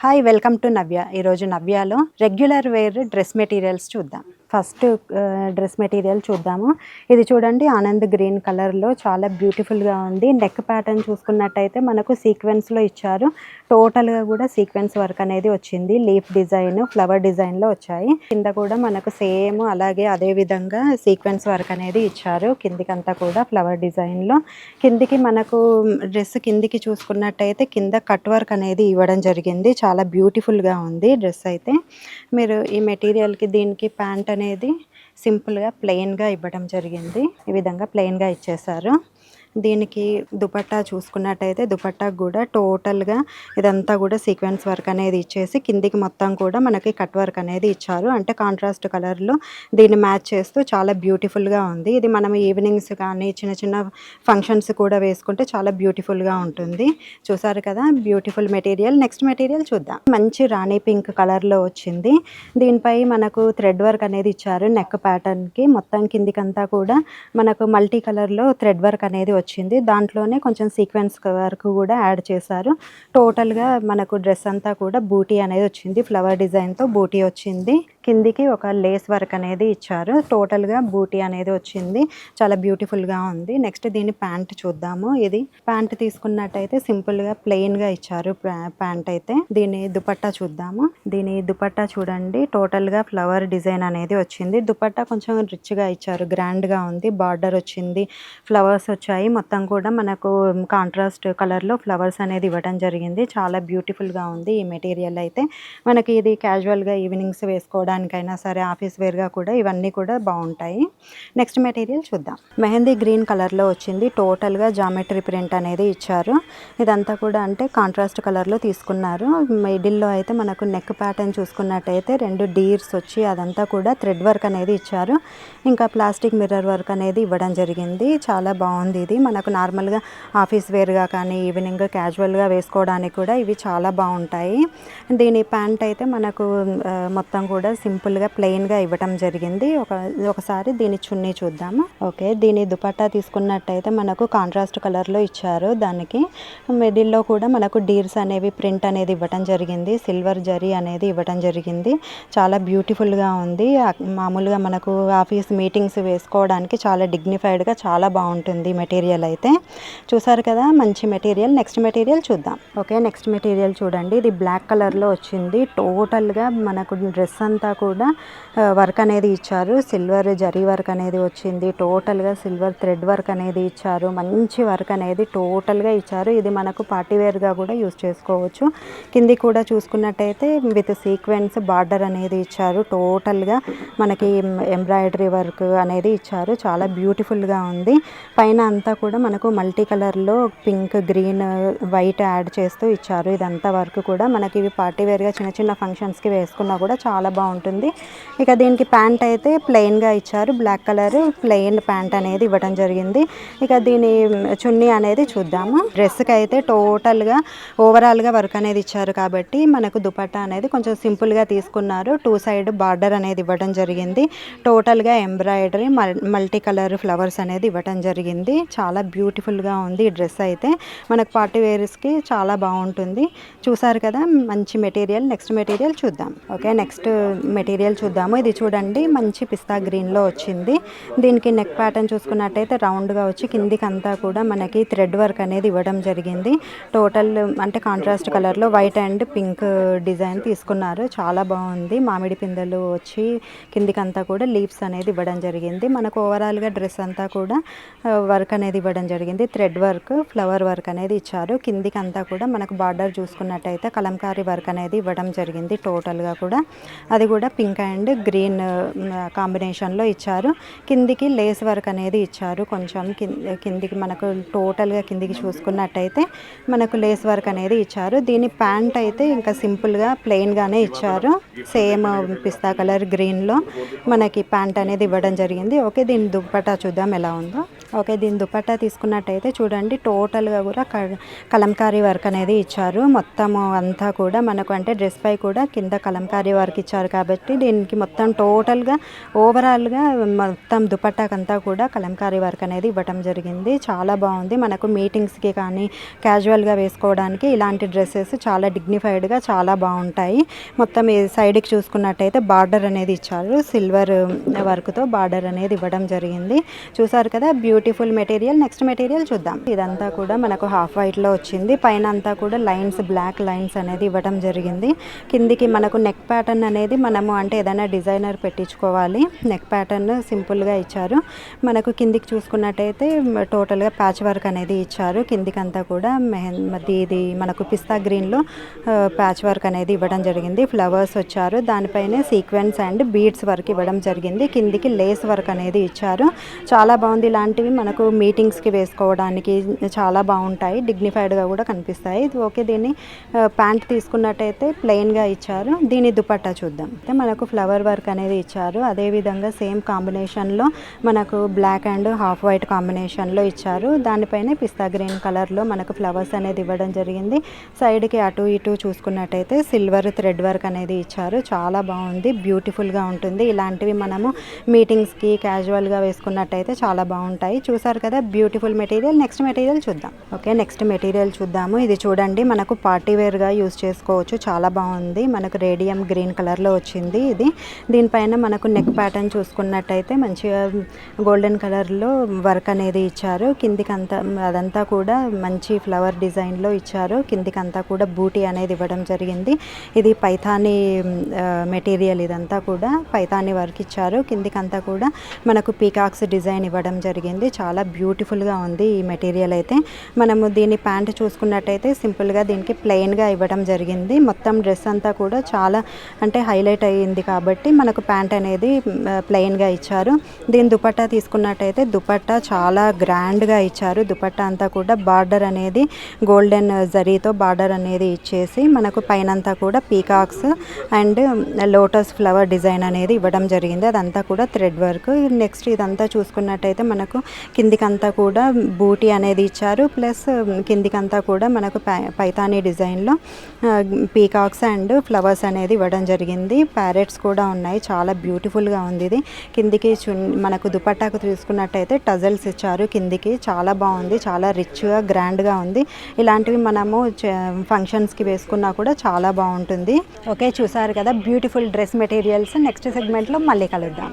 Hi welcome to నవ్య. ఈరోజు నవ్యలో regular wear dress materials చూద్దాం. First dress material చూద్దాము. ఇది చూడండి, ఆనంద్ గ్రీన్ కలర్లో చాలా బ్యూటిఫుల్గా ఉంది. నెక్ ప్యాటర్న్ చూసుకున్నట్టయితే మనకు సీక్వెన్స్లో ఇచ్చారు. టోటల్గా కూడా సీక్వెన్స్ వర్క్ అనేది వచ్చింది. లీఫ్ డిజైన్, ఫ్లవర్ డిజైన్లో వచ్చాయి. కింద కూడా మనకు సేమ్ అలాగే అదే విధంగా సీక్వెన్స్ వర్క్ అనేది ఇచ్చారు. కిందికంతా కూడా ఫ్లవర్ డిజైన్లో. కిందికి మనకు డ్రెస్ కిందికి చూసుకున్నట్టయితే కింద కట్ వర్క్ అనేది ఇవ్వడం జరిగింది. చాలా బ్యూటిఫుల్గా ఉంది డ్రెస్ అయితే. మీరు ఈ మెటీరియల్కి దీనికి ప్యాంట్ అనేది సింపుల్గా ప్లెయిన్గా ఇవ్వడం జరిగింది. ఈ విధంగా ప్లెయిన్గా ఇచ్చేసారు. దీనికి దుపట్టా చూసుకున్నట్టయితే దుపట్టాకు కూడా టోటల్గా ఇదంతా కూడా సీక్వెన్స్ వర్క్ అనేది ఇచ్చేసి కిందికి మొత్తం కూడా మనకి కట్ వర్క్ అనేది ఇచ్చారు. అంటే కాంట్రాస్ట్ కలర్లో దీన్ని మ్యాచ్ చేస్తూ చాలా బ్యూటిఫుల్గా ఉంది. ఇది మనం ఈవినింగ్స్ కానీ చిన్న చిన్న ఫంక్షన్స్ కూడా వేసుకుంటే చాలా బ్యూటిఫుల్గా ఉంటుంది. చూసారు కదా, బ్యూటిఫుల్ మెటీరియల్. నెక్స్ట్ మెటీరియల్ చూద్దాం. మంచి రాణి పింక్ కలర్లో వచ్చింది. దీనిపై మనకు థ్రెడ్ వర్క్ అనేది ఇచ్చారు. నెక్ ప్యాటర్న్కి మొత్తం కిందికంతా కూడా మనకు మల్టీ కలర్లో థ్రెడ్ వర్క్ అనేది వచ్చింది. దాంట్లోనే కొంచెం సీక్వెన్స్ వర్క్ కూడా యాడ్ చేశారు. టోటల్గా మనకు డ్రెస్ అంతా కూడా బూటీ అనేది వచ్చింది. ఫ్లవర్ డిజైన్తో బూటీ వచ్చింది. కిందికి ఒక లేస్ వర్క్ అనేది ఇచ్చారు. టోటల్గా బూటీ అనేది వచ్చింది. చాలా బ్యూటిఫుల్గా ఉంది. నెక్స్ట్ దీని ప్యాంట్ చూద్దాము. ఇది ప్యాంట్ తీసుకున్నట్టయితే సింపుల్గా ప్లెయిన్గా ఇచ్చారు ప్యాంట్ అయితే. దీని దుపట్టా చూద్దాము. దీని దుపట్టా చూడండి, టోటల్గా ఫ్లవర్ డిజైన్ అనేది వచ్చింది. దుపట్టా కొంచెం రిచ్గా ఇచ్చారు, గ్రాండ్గా ఉంది. బార్డర్ వచ్చింది, ఫ్లవర్స్ వచ్చాయి. మొత్తం కూడా మనకు కాంట్రాస్ట్ కలర్లో ఫ్లవర్స్ అనేది ఇవ్వడం జరిగింది. చాలా బ్యూటిఫుల్గా ఉంది ఈ మెటీరియల్ అయితే. మనకి ఇది క్యాజువల్గా ఈవినింగ్స్ వేసుకోవడానికైనా సరే, ఆఫీస్ వేర్గా కూడా ఇవన్నీ కూడా బాగుంటాయి. నెక్స్ట్ మెటీరియల్ చూద్దాం. మెహందీ గ్రీన్ కలర్లో వచ్చింది. టోటల్గా జామెట్రీ ప్రింట్ అనేది ఇచ్చారు. ఇదంతా కూడా అంటే కాంట్రాస్ట్ కలర్లో తీసుకున్నారు. మిడిల్లో అయితే మనకు నెక్ ప్యాటర్న్ చూసుకున్నట్టయితే 2 డీర్స్ వచ్చి అదంతా కూడా థ్రెడ్ వర్క్ అనేది ఇచ్చారు. ఇంకా ప్లాస్టిక్ మిర్రర్ వర్క్ అనేది ఇవ్వడం జరిగింది. చాలా బాగుంది ఇది. మనకు నార్మల్గా ఆఫీస్ వేర్గా కానీ ఈవినింగ్ క్యాజువల్గా వేసుకోవడానికి కూడా ఇవి చాలా బాగుంటాయి. దీని ప్యాంట్ అయితే మనకు మొత్తం కూడా సింపుల్గా ప్లెయిన్గా ఇవ్వడం జరిగింది. ఒకసారి దీని చున్నీ చూద్దాము. ఓకే, దీని దుపట్టా తీసుకున్నట్టయితే మనకు కాంట్రాస్ట్ కలర్లో ఇచ్చారు. దానికి మిడిల్లో కూడా మనకు డీర్స్ అనేవి ప్రింట్ అనేది ఇవ్వడం జరిగింది. సిల్వర్ జరీ అనేది ఇవ్వడం జరిగింది. చాలా బ్యూటిఫుల్గా ఉంది. మామూలుగా మనకు ఆఫీస్ మీటింగ్స్ వేసుకోవడానికి చాలా డిగ్నిఫైడ్గా చాలా బాగుంటుంది మెటీరియల్ అయితే. చూసారు కదా, మంచి మెటీరియల్. నెక్స్ట్ మెటీరియల్ చూద్దాం. ఓకే, నెక్స్ట్ మెటీరియల్ చూడండి. ఇది బ్లాక్ కలర్లో వచ్చింది. టోటల్గా మనకు డ్రెస్ అంతా కూడా వర్క్ అనేది ఇచ్చారు. సిల్వర్ జరీ వర్క్ అనేది వచ్చింది. టోటల్గా సిల్వర్ థ్రెడ్ వర్క్ అనేది ఇచ్చారు. మంచి వర్క్ అనేది టోటల్గా ఇచ్చారు. ఇది మనకు పార్టీవేర్గా కూడా యూస్ చేసుకోవచ్చు. కింది కూడా చూసుకున్నట్టయితే విత్ సీక్వెన్స్ బార్డర్ అనేది ఇచ్చారు. టోటల్గా మనకి ఎంబ్రాయిడరీ వర్క్ అనేది ఇచ్చారు. చాలా బ్యూటిఫుల్గా ఉంది. పైన అంతా కూడా మనకు మల్టీ కలర్లో పింక్, గ్రీన్, వైట్ యాడ్ చేస్తూ ఇచ్చారు. ఇదంతా వర్క్ కూడా మనకి ఇవి పార్టీవేర్గా చిన్న చిన్న ఫంక్షన్స్కి వేసుకున్నా కూడా చాలా బాగుంటుంది. ఇక దీనికి ప్యాంట్ అయితే ప్లెయిన్గా ఇచ్చారు. బ్లాక్ కలర్ ప్లెయిన్ ప్యాంట్ అనేది ఇవ్వడం జరిగింది. ఇక దీని చున్నీ అనేది చూద్దాము. డ్రెస్కి అయితే టోటల్గా ఓవరాల్గా వర్క్ అనేది ఇచ్చారు కాబట్టి మనకు దుపట్టా అనేది కొంచెం సింపుల్గా తీసుకున్నారు. 2 సైడ్ బార్డర్ అనేది ఇవ్వడం జరిగింది. టోటల్గా ఎంబ్రాయిడరీ మల్టీ కలర్ ఫ్లవర్స్ అనేది ఇవ్వడం జరిగింది. చాలా బ్యూటిఫుల్గా ఉంది ఈ డ్రెస్ అయితే. మనకు పార్టీ వేర్స్కి చాలా బాగుంటుంది. చూసారు కదా, మంచి మెటీరియల్. నెక్స్ట్ మెటీరియల్ చూద్దాం. ఓకే, నెక్స్ట్ మెటీరియల్ చూద్దాము. ఇది చూడండి, మంచి పిస్తా గ్రీన్లో వచ్చింది. దీనికి నెక్ ప్యాటర్న్ చూసుకున్నట్టయితే రౌండ్గా వచ్చి కిందికి అంతా కూడా మనకి థ్రెడ్ వర్క్ అనేది ఇవ్వడం జరిగింది. టోటల్ అంటే కాంట్రాస్ట్ కలర్లో వైట్ అండ్ పింక్ డిజైన్ తీసుకున్నారు. చాలా బాగుంది. మామిడి పిందెలు వచ్చి కిందికంతా కూడా లీవ్స్ అనేది ఇవ్వడం జరిగింది. మనకు ఓవరాల్గా డ్రెస్ అంతా కూడా వర్క్ అనేది ఇవ్వడం జరిగింది. థ్రెడ్ వర్క్, ఫ్లవర్ వర్క్ అనేది ఇచ్చారు. కిందికి అంతా కూడా మనకు బార్డర్ చూసుకున్నట్టయితే కలంకారీ వర్క్ అనేది ఇవ్వడం జరిగింది. టోటల్గా కూడా అది కూడా పింక్ అండ్ గ్రీన్ కాంబినేషన్లో ఇచ్చారు. కిందికి లేస్ వర్క్ అనేది ఇచ్చారు. కొంచెం కిందికి మనకు టోటల్గా కిందికి చూసుకున్నట్టయితే మనకు లేస్ వర్క్ అనేది ఇచ్చారు. దీని ప్యాంట్ అయితే ఇంకా సింపుల్గా ప్లెయిన్గానే ఇచ్చారు. సేమ్ పిస్తా కలర్ గ్రీన్లో మనకి ప్యాంట్ అనేది ఇవ్వడం జరిగింది. ఓకే, దీని దుపట్టా చూద్దాం ఎలా ఉందో. ఓకే, దీని దుపట్టా తీసుకున్నట్టయితే చూడండి టోటల్గా కూడా కలంకారీ వర్క్ అనేది ఇచ్చారు. మొత్తము అంతా కూడా మనకు అంటే డ్రెస్ పై కూడా కింద కలంకారీ వర్క్ ఇచ్చారు కాబట్టి దీనికి మొత్తం టోటల్గా ఓవరాల్గా మొత్తం దుపట్టాకంతా కూడా కలంకారీ వర్క్ అనేది ఇవ్వటం జరిగింది. చాలా బాగుంది. మనకు మీటింగ్స్కి కానీ క్యాజువల్గా వేసుకోవడానికి ఇలాంటి డ్రెస్సెస్ చాలా డిగ్నిఫైడ్గా చాలా బాగుంటాయి. మొత్తం ఈ సైడ్కి చూసుకున్నట్టయితే బార్డర్ అనేది ఇచ్చారు. సిల్వర్ వర్క్తో బార్డర్ అనేది ఇవ్వడం జరిగింది. చూసారు కదా బ్యూటిఫుల్ మెటీరియల్. నెక్స్ట్ మెటీరియల్ చూద్దాం. ఇదంతా కూడా మనకు హాఫ్ వైట్లో వచ్చింది. పైన అంతా కూడా లైన్స్, బ్లాక్ లైన్స్ అనేది ఇవ్వడం జరిగింది. కిందికి మనకు నెక్ ప్యాటర్న్ అనేది మనము అంటే ఏదైనా డిజైనర్ పెట్టించుకోవాలి. నెక్ ప్యాటర్న్ సింపుల్గా ఇచ్చారు. మనకు కిందికి చూసుకున్నట్టయితే టోటల్గా ప్యాచ్ వర్క్ అనేది ఇచ్చారు. కిందికంతా కూడా ఇది మనకు పిస్తా గ్రీన్లో ప్యాచ్ వర్క్ అనేది ఇవ్వడం జరిగింది. ఫ్లవర్స్ వచ్చారు. దానిపైనే సీక్వెన్స్ అండ్ బీడ్స్ వర్క్ ఇవ్వడం జరిగింది. కిందికి లేస్ వర్క్ అనేది ఇచ్చారు. చాలా బాగుంది. ఇలాంటివి మనకు మీటింగ్స్కి వేసుకోవడానికి చాలా బాగుంటాయి. డిగ్నిఫైడ్గా కూడా కనిపిస్తాయి. ఓకే, దీన్ని ప్యాంట్ తీసుకున్నట్టయితే ప్లెయిన్గా ఇచ్చారు. దీని దుపట్టా చూద్దాం. అయితే మనకు ఫ్లవర్ వర్క్ అనేది ఇచ్చారు. అదేవిధంగా సేమ్ కాంబినేషన్లో మనకు బ్లాక్ అండ్ హాఫ్ వైట్ కాంబినేషన్లో ఇచ్చారు. దానిపైన పిస్తా గ్రీన్ కలర్లో మనకు ఫ్లవర్స్ అనేది ఇవ్వడం జరిగింది. సైడ్కి అటు ఇటు చూసుకున్నట్టయితే సిల్వర్ థ్రెడ్ వర్క్ అనేది ఇచ్చారు. చాలా బాగుంది. బ్యూటిఫుల్గా ఉంటుంది. ఇలాంటివి మనము మీటింగ్స్కి క్యాజువల్గా వేసుకున్నట్టయితే చాలా బాగుంటాయి. చూసారు కదా బ్యూటిఫుల్ మెటీరియల్. నెక్స్ట్ మెటీరియల్ చూద్దాం. ఓకే, నెక్స్ట్ మెటీరియల్ చూద్దాము. ఇది చూడండి మనకు పార్టీ వేర్గా యూజ్ చేసుకోవచ్చు. చాలా బాగుంది. మనకు రేడియం గ్రీన్ కలర్లో వచ్చింది. ఇది దీనిపైన మనకు నెక్ ప్యాటర్న్ చూసుకున్నట్టయితే మంచిగా గోల్డెన్ కలర్లో వర్క్ అనేది ఇచ్చారు. కిందికంతా అదంతా కూడా మంచి ఫ్లవర్ డిజైన్లో ఇచ్చారు. కిందికంతా కూడా బూటీ అనేది ఇవ్వడం జరిగింది. ఇది పైథానీ మెటీరియల్. ఇదంతా కూడా పైథానీ వర్క్ ఇచ్చారు. కిందికంతా కూడా మనకు పీకాక్స్ డిజైన్ ఇవ్వడం జరిగింది. చాలా బ్యూటిఫుల్గా ఉంది ఈ మెటీరియల్ అయితే. మనము దీని ప్యాంట్ చూసుకున్నట్టయితే సింపుల్గా దీనికి ప్లెయిన్గా ఇవ్వడం జరిగింది. మొత్తం డ్రెస్ అంతా కూడా చాలా అంటే హైలైట్ అయ్యింది కాబట్టి మనకు ప్యాంట్ అనేది ప్లెయిన్గా ఇచ్చారు. దీని దుపట్టా తీసుకున్నట్టయితే దుపట్టా చాలా గ్రాండ్గా ఇచ్చారు. దుపట్టా అంతా కూడా బార్డర్ అనేది గోల్డెన్ జరీతో బార్డర్ అనేది ఇచ్చేసి మనకు పైనంతా కూడా peacocks and lotus flower design అనేది ఇవ్వడం జరిగింది. అదంతా కూడా థ్రెడ్ వర్క్. నెక్స్ట్ ఇదంతా చూసుకున్నట్టయితే మనకు కిందికంతా కూడా బూటీ అనేది ఇచ్చారు. ప్లస్ కిందికంతా కూడా మనకు పైతానీ డిజైన్లో పీకాక్స్ అండ్ ఫ్లవర్స్ అనేది ఇవ్వడం జరిగింది. ప్యారెట్స్ కూడా ఉన్నాయి. చాలా బ్యూటిఫుల్గా ఉంది. ఇది కిందికి మనకు దుపట్టాకు తీసుకున్నట్టయితే టజల్స్ ఇచ్చారు. కిందికి చాలా బాగుంది. చాలా రిచ్గా గ్రాండ్గా ఉంది. ఇలాంటివి మనము ఫంక్షన్స్కి వేసుకున్నా కూడా చాలా బాగుంటుంది. ఓకే, చూసారు కదా బ్యూటిఫుల్ డ్రెస్ మెటీరియల్స్. నెక్స్ట్ సెగ్మెంట్లో మళ్ళీ కలుద్దాం.